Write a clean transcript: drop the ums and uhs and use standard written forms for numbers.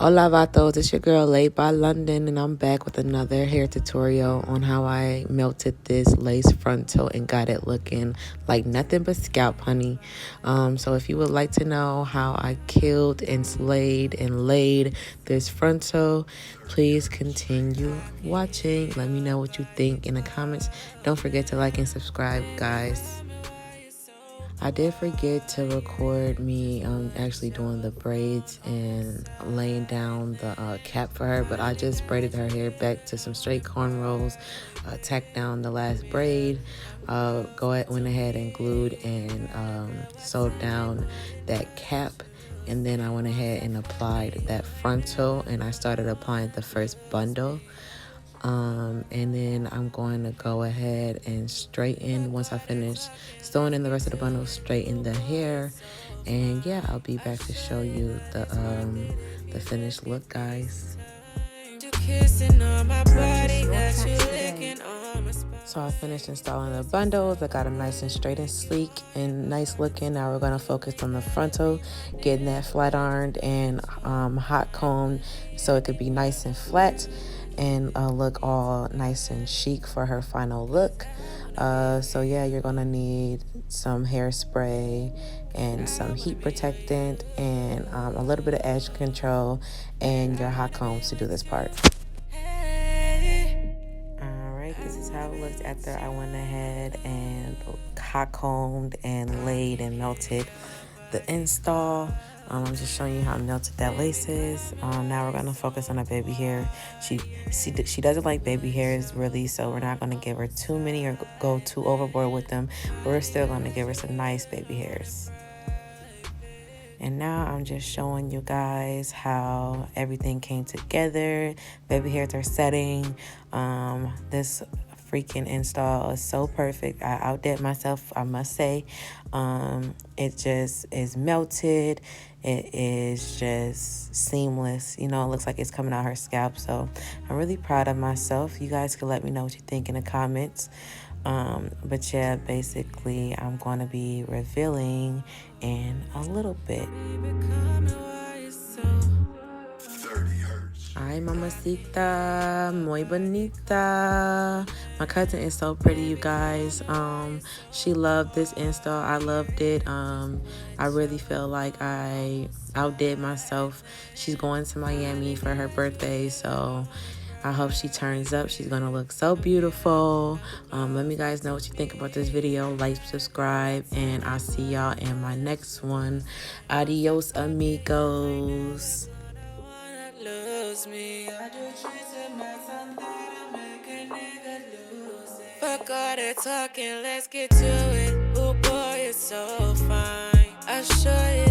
Hola vatos, it's your girl Laid by London, and I'm back with another hair tutorial on how I melted this lace frontal and got it looking like nothing but scalp honey. So if you would like to know how I killed and slayed and laid this frontal, please continue watching. Let me know what you think in the comments. Don't forget to like and subscribe, guys. I did forget to record me actually doing the braids and laying down the cap for her, but I just braided her hair back to some straight cornrows, tacked down the last braid, went ahead and glued and sewed down that cap, and then I went ahead and applied that frontal, and I started applying the first bundle. And then I'm going to go ahead and straighten once I finish sewing in the rest of the bundle, straighten the hair, and yeah, I'll be back to show you the finished look, guys. So I finished installing the bundles. I got them nice and straight and sleek and nice looking. Now we're going to focus on the frontal, getting that flat ironed and hot combed so it could be nice and flat and look all nice and chic for her final look. So yeah, you're gonna need some hairspray and some heat protectant and a little bit of edge control and your hot combs to do this part. Alright, this is how it looks after I went ahead and hot combed and laid and melted the install. I'm just showing you how melted that lace is. Now we're gonna focus on her baby hair. She doesn't like baby hairs really, so we're not gonna give her too many or go too overboard with them. But we're still gonna give her some nice baby hairs. And now I'm just showing you guys how everything came together. Baby hairs are setting. This freaking install is so perfect. I outdid myself, I must say. It just is melted. It is just seamless. You know, it looks like it's coming out her scalp. So I'm really proud of myself. You guys can let me know what you think in the comments. But yeah, basically I'm going to be revealing in a little bit. Ay, mamacita, muy bonita. My cousin is so pretty, you guys. She loved this install. I loved it. I really feel like I outdid myself. She's going to Miami for her birthday, so I hope she turns up. She's gonna look so beautiful. Let me guys know what you think about this video. Like, subscribe, and I'll see y'all in my next one. Adios, amigos. Fuck all that talking, let's get to it. Oh boy, it's so fine. I show you